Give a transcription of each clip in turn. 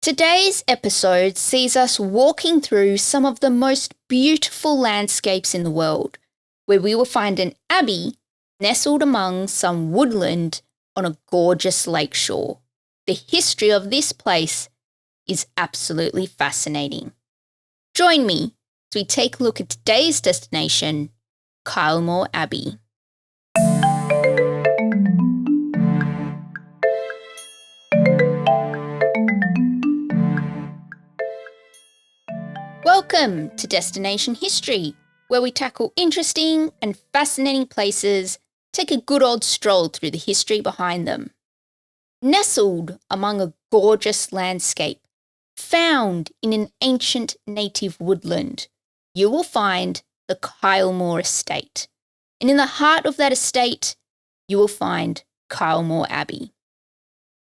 Today's episode sees us walking through some of the most beautiful landscapes in the world, where we will find an abbey nestled among some woodland on a gorgeous lakeshore. The history of this place is absolutely fascinating. Join me as we take a look at today's destination, Kylemore Abbey. Welcome to Destination History, where we tackle interesting and fascinating places, take a good old stroll through the history behind them. Nestled among a gorgeous landscape, found in an ancient native woodland, you will find the Kylemore Estate. And in the heart of that estate, you will find Kylemore Abbey.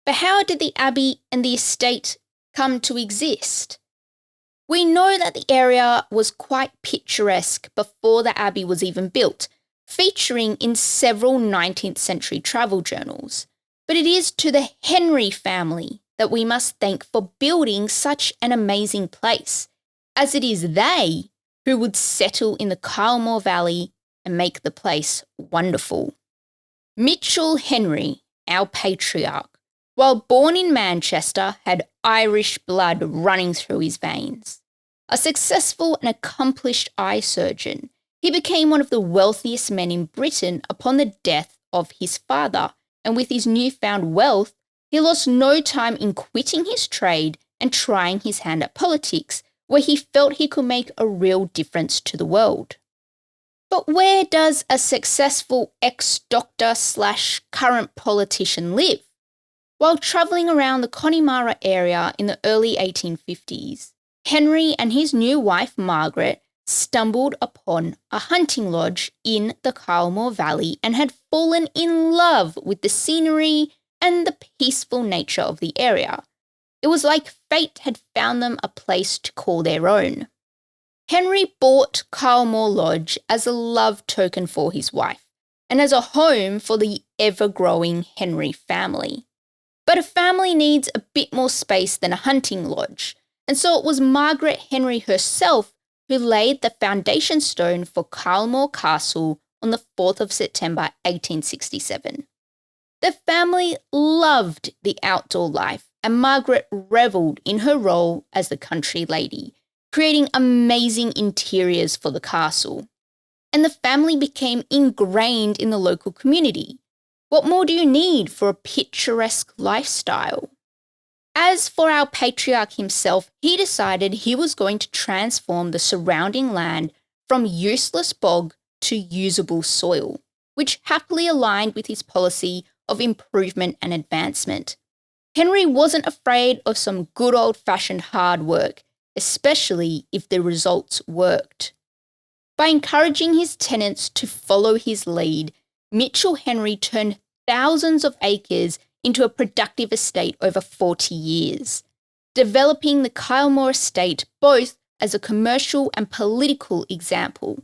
But how did the abbey and the estate come to exist? We know that the area was quite picturesque before the abbey was even built, featuring in several 19th century travel journals. But it is to the Henry family that we must thank for building such an amazing place, as it is they who would settle in the Kylemore Valley and make the place wonderful. Mitchell Henry, our patriarch, while born in Manchester, had Irish blood running through his veins. A successful and accomplished eye surgeon, he became one of the wealthiest men in Britain upon the death of his father, and with his newfound wealth, he lost no time in quitting his trade and trying his hand at politics, where he felt he could make a real difference to the world. But where does a successful ex-doctor / current politician live? While travelling around the Connemara area in the early 1850s, Henry and his new wife Margaret stumbled upon a hunting lodge in the Kylemore Valley and had fallen in love with the scenery and the peaceful nature of the area. It was like fate had found them a place to call their own. Henry bought Kylemore Lodge as a love token for his wife and as a home for the ever-growing Henry family. But a family needs a bit more space than a hunting lodge, and so it was Margaret Henry herself who laid the foundation stone for Kylemore Castle on the 4th of September 1867. The family loved the outdoor life, and Margaret revelled in her role as the country lady, creating amazing interiors for the castle. And the family became ingrained in the local community. What more do you need for a picturesque lifestyle? As for our patriarch himself, he decided he was going to transform the surrounding land from useless bog to usable soil, which happily aligned with his policy of improvement and advancement. Henry wasn't afraid of some good old-fashioned hard work, especially if the results worked. By encouraging his tenants to follow his lead, Mitchell Henry turned thousands of acres into a productive estate over 40 years, developing the Kylemore Estate both as a commercial and political example.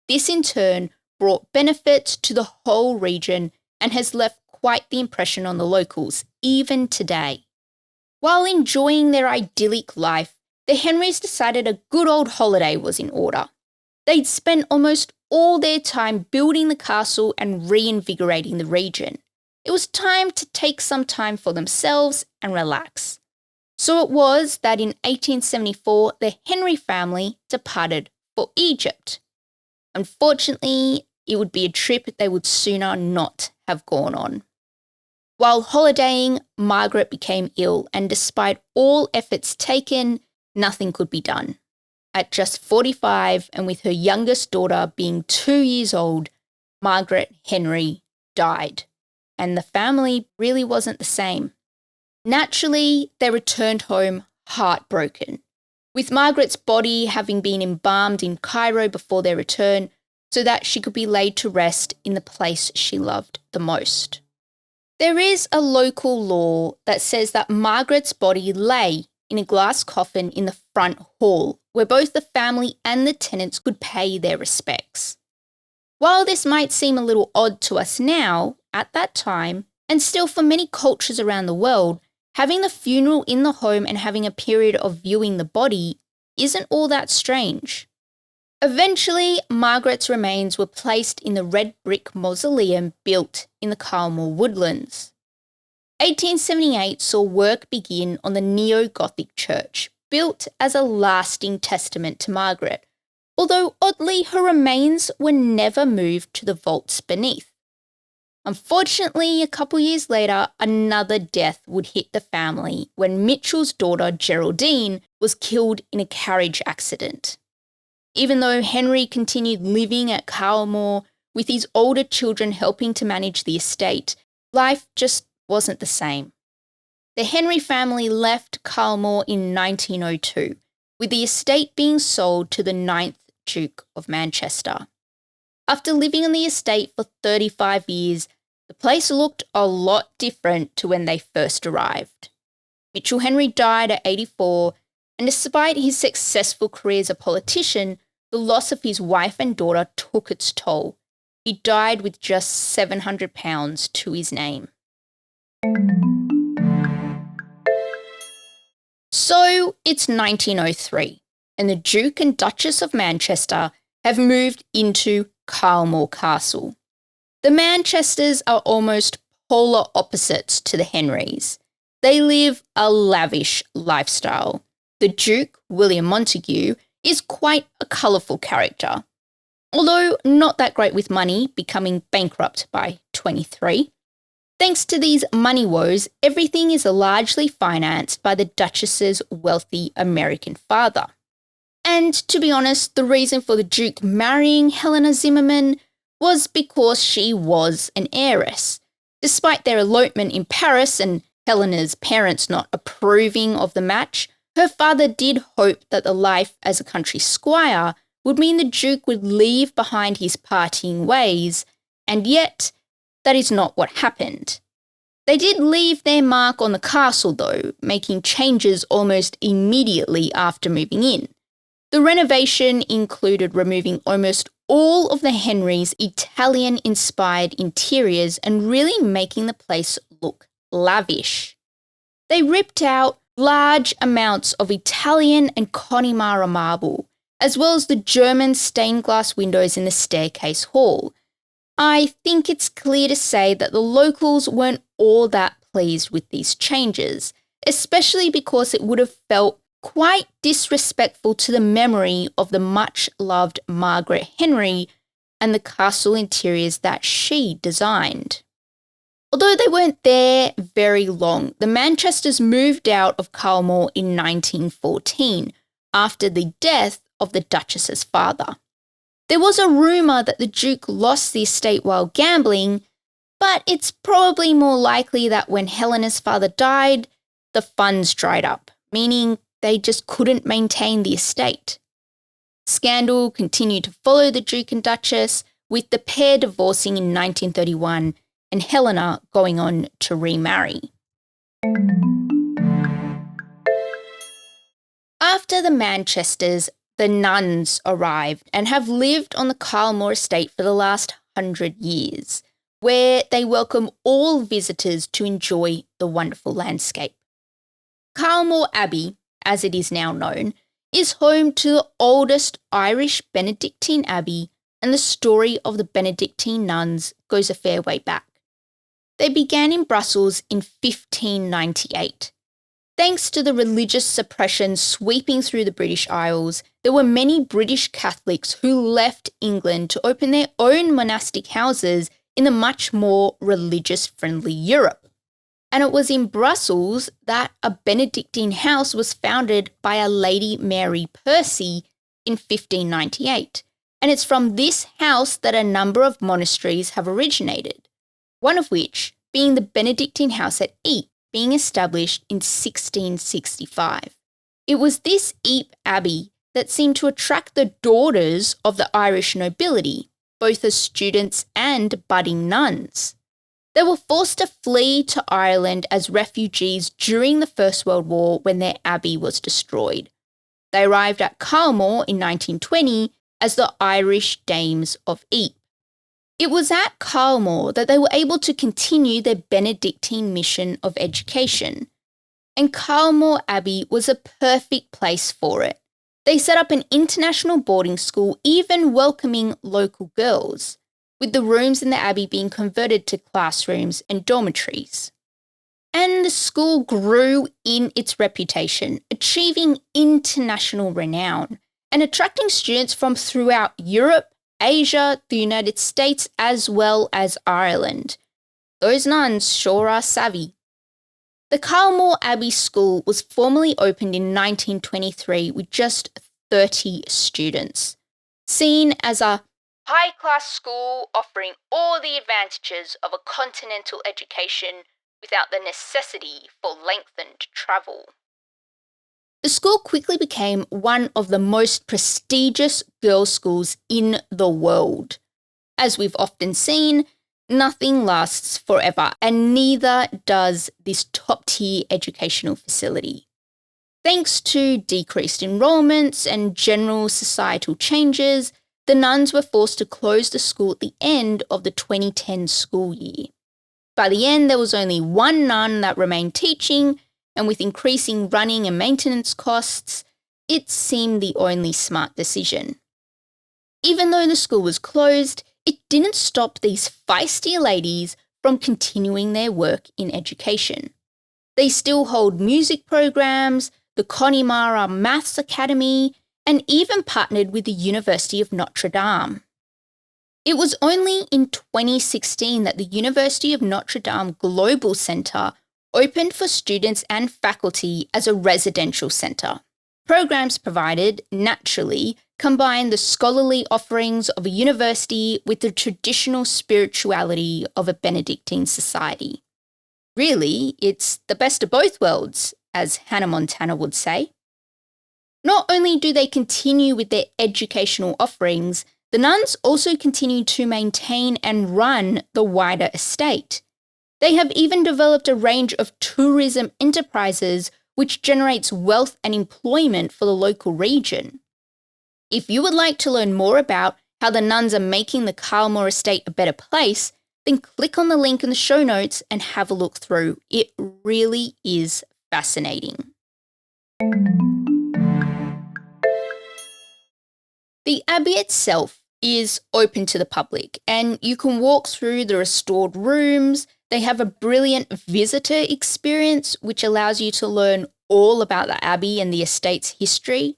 This in turn brought benefits to the whole region and has left quite the impression on the locals, even today. While enjoying their idyllic life, the Henrys decided a good old holiday was in order. They'd spent almost all their time building the castle and reinvigorating the region. It was time to take some time for themselves and relax. So it was that in 1874, the Henry family departed for Egypt. Unfortunately, it would be a trip they would sooner not have gone on. While holidaying, Margaret became ill, and despite all efforts taken, nothing could be done. At just 45, and with her youngest daughter being 2 years old, Margaret Henry died. And the family really wasn't the same. Naturally, they returned home heartbroken, with Margaret's body having been embalmed in Cairo before their return so that she could be laid to rest in the place she loved the most. There is a local law that says that Margaret's body lay in a glass coffin in the front hall, where both the family and the tenants could pay their respects. While this might seem a little odd to us now, at that time, and still for many cultures around the world, having the funeral in the home and having a period of viewing the body isn't all that strange. Eventually, Margaret's remains were placed in the red brick mausoleum built in the Kylemore woodlands. 1878 saw work begin on the neo-Gothic church, built as a lasting testament to Margaret, although oddly her remains were never moved to the vaults beneath. Unfortunately, a couple years later, another death would hit the family when Mitchell's daughter Geraldine was killed in a carriage accident. Even though Henry continued living at Kylemore with his older children helping to manage the estate, life just wasn't the same. The Henry family left Kylemore in 1902, with the estate being sold to the 9th Duke of Manchester. After living on the estate for 35 years, the place looked a lot different to when they first arrived. Mitchell Henry died at 84, and despite his successful career as a politician, the loss of his wife and daughter took its toll. He died with just £700 to his name. So it's 1903, and the Duke and Duchess of Manchester have moved into Kylemore Castle. The Manchesters are almost polar opposites to the Henrys. They live a lavish lifestyle. The Duke, William Montagu, is quite a colourful character. Although not that great with money, becoming bankrupt by 23. Thanks to these money woes, everything is largely financed by the Duchess's wealthy American father. And to be honest, the reason for the Duke marrying Helena Zimmerman was because she was an heiress. Despite their elopement in Paris and Helena's parents not approving of the match, her father did hope that the life as a country squire would mean the Duke would leave behind his partying ways, and yet that is not what happened. They did leave their mark on the castle though, making changes almost immediately after moving in. The renovation included removing almost all of the Henrys' Italian-inspired interiors and really making the place look lavish. They ripped out large amounts of Italian and Connemara marble, as well as the German stained glass windows in the staircase hall. I think it's clear to say that the locals weren't all that pleased with these changes, especially because it would have felt quite disrespectful to the memory of the much-loved Margaret Henry and the castle interiors that she designed. Although they weren't there very long, the Manchesters moved out of Kylemore in 1914 after the death of the Duchess's father. There was a rumour that the Duke lost the estate while gambling, but it's probably more likely that when Helena's father died, the funds dried up, meaning they just couldn't maintain the estate. Scandal continued to follow the Duke and Duchess, with the pair divorcing in 1931 and Helena going on to remarry. After the Manchesters, the nuns arrived and have lived on the Kylemore estate for the last 100 years, where they welcome all visitors to enjoy the wonderful landscape. Kylemore Abbey, as it is now known, is home to the oldest Irish Benedictine abbey, and the story of the Benedictine nuns goes a fair way back. They began in Brussels in 1598. Thanks to the religious suppression sweeping through the British Isles, there were many British Catholics who left England to open their own monastic houses in the much more religious-friendly Europe. And it was in Brussels that a Benedictine house was founded by a Lady Mary Percy in 1598. And it's from this house that a number of monasteries have originated, one of which being the Benedictine house at Ypres, being established in 1665. It was this Ypres Abbey that seemed to attract the daughters of the Irish nobility, both as students and budding nuns. They were forced to flee to Ireland as refugees during the First World War when their abbey was destroyed. They arrived at Kylemore in 1920 as the Irish Dames of Ypres. It was at Kylemore that they were able to continue their Benedictine mission of education. and Kylemore Abbey was a perfect place for it. They set up an international boarding school, even welcoming local girls, with the rooms in the abbey being converted to classrooms and dormitories. And the school grew in its reputation, achieving international renown and attracting students from throughout Europe, Asia, the United States, as well as Ireland. Those nuns sure are savvy. The Kylemore Abbey School was formally opened in 1923 with just 30 students, seen as a high-class school offering all the advantages of a continental education without the necessity for lengthened travel. The school quickly became one of the most prestigious girls' schools in the world. As we've often seen, nothing lasts forever, and neither does this top-tier educational facility. Thanks to decreased enrolments and general societal changes, the nuns were forced to close the school at the end of the 2010 school year. By the end, there was only one nun that remained teaching, and with increasing running and maintenance costs, it seemed the only smart decision. Even though the school was closed, it didn't stop these feisty ladies from continuing their work in education. They still hold music programs, the Connemara Maths Academy, and even partnered with the University of Notre Dame. It was only in 2016 that the University of Notre Dame Global Centre opened for students and faculty as a residential centre. Programs provided, naturally, combine the scholarly offerings of a university with the traditional spirituality of a Benedictine society. Really, it's the best of both worlds, as Hannah Montana would say. Not only do they continue with their educational offerings, the nuns also continue to maintain and run the wider estate. They have even developed a range of tourism enterprises which generates wealth and employment for the local region. If you would like to learn more about how the nuns are making the Kylemore estate a better place, then click on the link in the show notes and have a look through. It really is fascinating. The abbey itself is open to the public, and you can walk through the restored rooms. They have a brilliant visitor experience, which allows you to learn all about the abbey and the estate's history.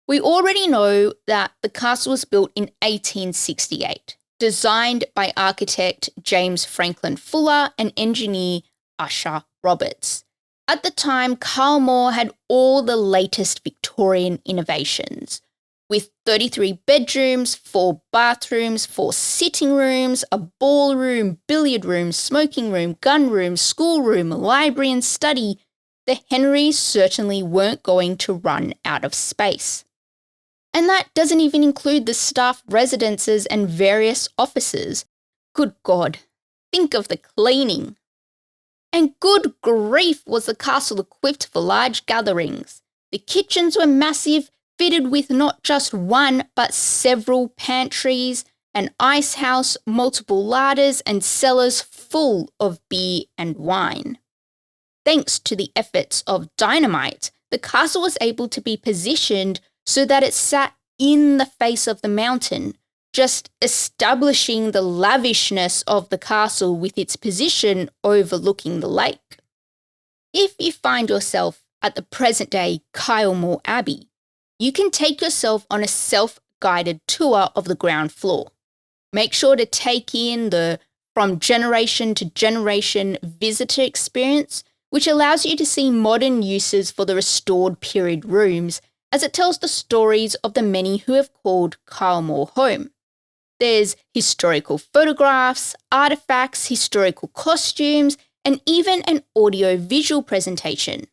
We already know that the castle was built in 1868, designed by architect James Franklin Fuller and engineer Usher Roberts. At the time, Kylemore had all the latest Victorian innovations, with 33 bedrooms, 4 bathrooms, 4 sitting rooms, a ballroom, billiard room, smoking room, gun room, schoolroom, library and study. The Henrys certainly weren't going to run out of space. And that doesn't even include the staff residences and various offices. Good God, think of the cleaning. And good grief, was the castle equipped for large gatherings. The kitchens were massive, fitted with not just one but several pantries, an ice house, multiple larders and cellars full of beer and wine. Thanks to the efforts of dynamite, the castle was able to be positioned so that it sat in the face of the mountain, just establishing the lavishness of the castle with its position overlooking the lake. If you find yourself at the present-day Kylemore Abbey, you can take yourself on a self-guided tour of the ground floor. Make sure to take in the from generation to generation visitor experience, which allows you to see modern uses for the restored period rooms, as it tells the stories of the many who have called Kylemore home. There's historical photographs, artifacts, historical costumes, and even an audio-visual presentation.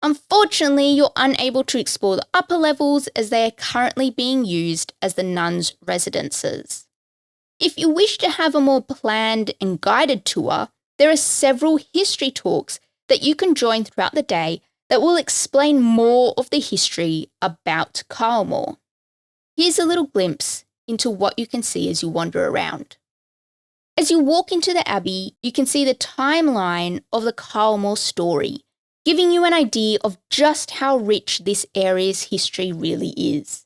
Unfortunately, you're unable to explore the upper levels as they are currently being used as the nuns' residences. If you wish to have a more planned and guided tour, there are several history talks that you can join throughout the day that will explain more of the history about Kylemore. Here's a little glimpse into what you can see as you wander around. As you walk into the abbey, you can see the timeline of the Kylemore story, giving you an idea of just how rich this area's history really is.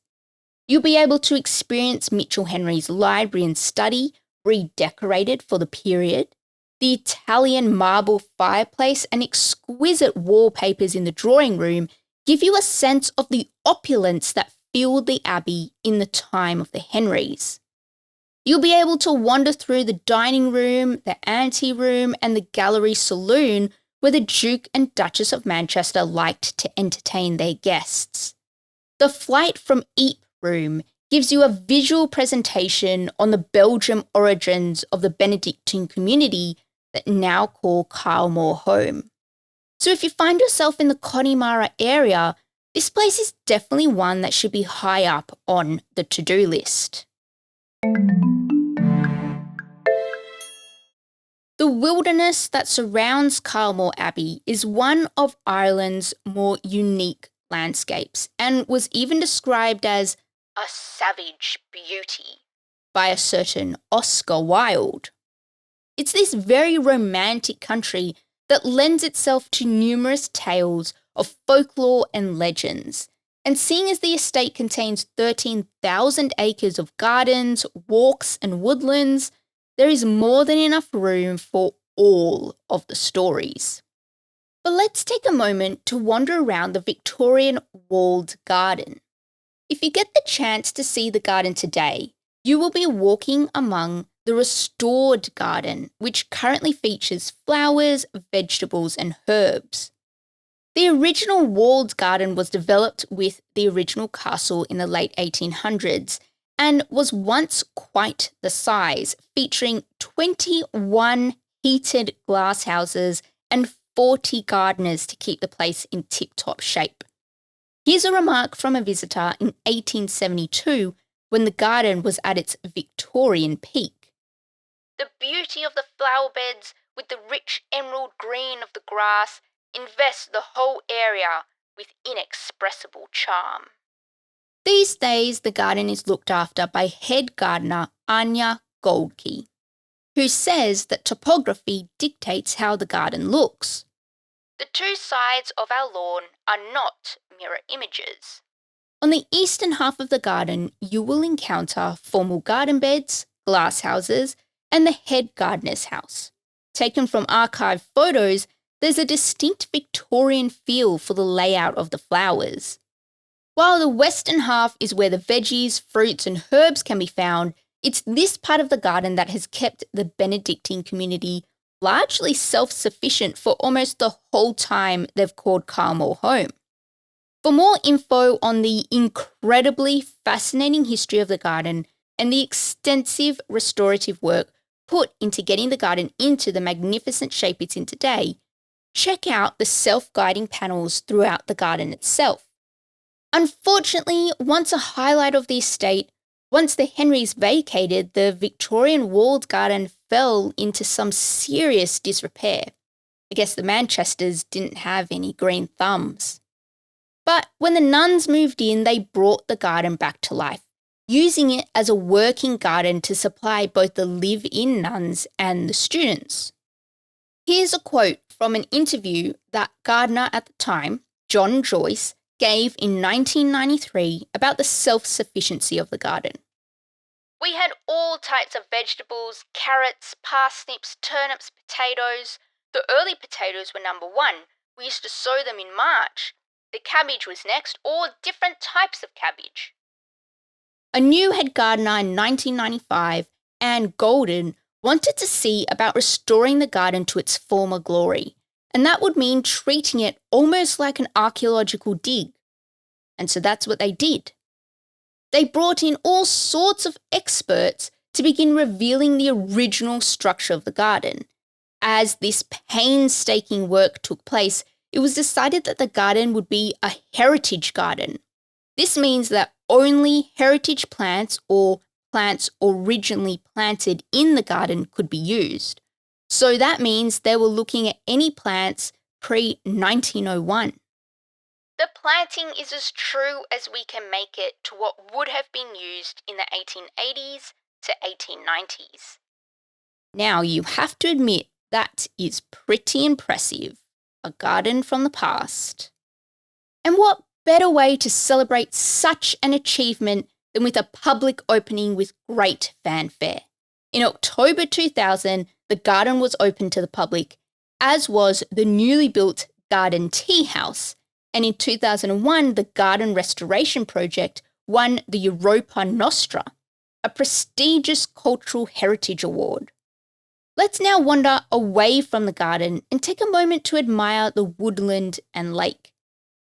You'll be able to experience Mitchell Henry's library and study, redecorated for the period, the Italian marble fireplace and exquisite wallpapers in the drawing room give you a sense of the opulence that filled the Abbey in the time of the Henrys. You'll be able to wander through the dining room, the anteroom, and the gallery saloon where the Duke and Duchess of Manchester liked to entertain their guests. The flight from Eep Room gives you a visual presentation on the Belgian origins of the Benedictine community that now call Kylemore home. So if you find yourself in the Connemara area, this place is definitely one that should be high up on the to-do list. The wilderness that surrounds Kylemore Abbey is one of Ireland's more unique landscapes and was even described as a savage beauty by a certain Oscar Wilde. It's this very romantic country that lends itself to numerous tales of folklore and legends. And seeing as the estate contains 13,000 acres of gardens, walks, and woodlands, there is more than enough room for all of the stories. But let's take a moment to wander around the Victorian walled garden. If you get the chance to see the garden today, you will be walking among the restored garden, which currently features flowers, vegetables, and herbs. The original walled garden was developed with the original castle in the late 1800s and was once quite the size, featuring 21 heated glasshouses and 40 gardeners to keep the place in tip-top shape. Here's a remark from a visitor in 1872 when the garden was at its Victorian peak. "The beauty of the flower beds with the rich emerald green of the grass invest the whole area with inexpressible charm." These days, the garden is looked after by head gardener Anya Goldkey, who says that topography dictates how the garden looks. "The two sides of our lawn are not mirror images." On the eastern half of the garden, you will encounter formal garden beds, glasshouses, and the head gardener's house. Taken from archive photos, there's a distinct Victorian feel for the layout of the flowers. While the western half is where the veggies, fruits, and herbs can be found, it's this part of the garden that has kept the Benedictine community largely self-sufficient for almost the whole time they've called Kylemore home. For more info on the incredibly fascinating history of the garden and the extensive restorative work put into getting the garden into the magnificent shape it's in today, check out the self-guiding panels throughout the garden itself. Unfortunately, once a highlight of the estate, once the Henrys vacated, the Victorian walled garden fell into some serious disrepair. I guess the Manchesters didn't have any green thumbs. But when the nuns moved in, they brought the garden back to life, using it as a working garden to supply both the live-in nuns and the students. Here's a quote from an interview that gardener at the time, John Joyce, gave in 1993 about the self-sufficiency of the garden. "We had all types of vegetables, carrots, parsnips, turnips, potatoes. The early potatoes were number one. We used to sow them in March. The cabbage was next, or different types of cabbage." A new head gardener in 1995, Anne Golden, wanted to see about restoring the garden to its former glory, and that would mean treating it almost like an archaeological dig. And so that's what they did. They brought in all sorts of experts to begin revealing the original structure of the garden. As this painstaking work took place, it was decided that the garden would be a heritage garden. This means that only heritage plants or plants originally planted in the garden could be used. So that means they were looking at any plants pre-1901. "The planting is as true as we can make it to what would have been used in the 1880s to 1890s. Now, you have to admit that is pretty impressive. a garden from the past. And what better way to celebrate such an achievement than with a public opening with great fanfare? In October 2000, the garden was open to the public, as was the newly built Garden Tea House. And in 2001, the Garden Restoration Project won the Europa Nostra, a prestigious cultural heritage award. Let's now wander away from the garden and take a moment to admire the woodland and lake.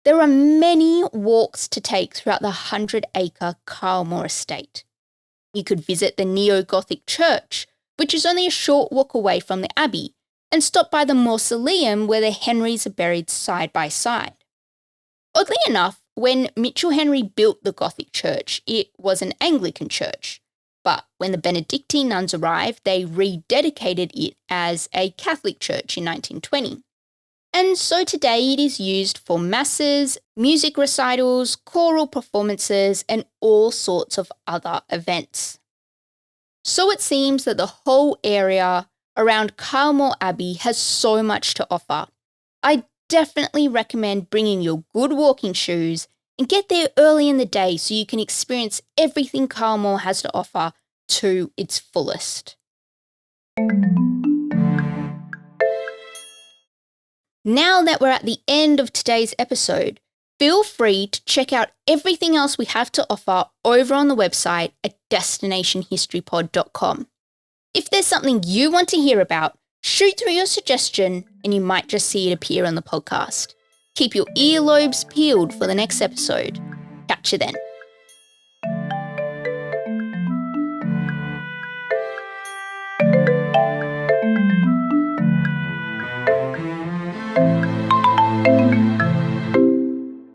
There are many walks to take throughout the 100-acre Kylemore estate. You could visit the neo-Gothic church, which is only a short walk away from the abbey, and stop by the mausoleum where the Henrys are buried side by side. Oddly enough, when Mitchell Henry built the Gothic church, it was an Anglican church. But when the Benedictine nuns arrived, they rededicated it as a Catholic church in 1920. And so today it is used for masses, music recitals, choral performances, and all sorts of other events. So it seems that the whole area around Kylemore Abbey has so much to offer. I definitely recommend bringing your good walking shoes and get there early in the day so you can experience everything Kylemore has to offer to its fullest. Now that we're at the end of today's episode, feel free to check out everything else we have to offer over on the website at destinationhistorypod.com. If there's something you want to hear about, shoot through your suggestion and you might just see it appear on the podcast. Keep your earlobes peeled for the next episode. Catch you then.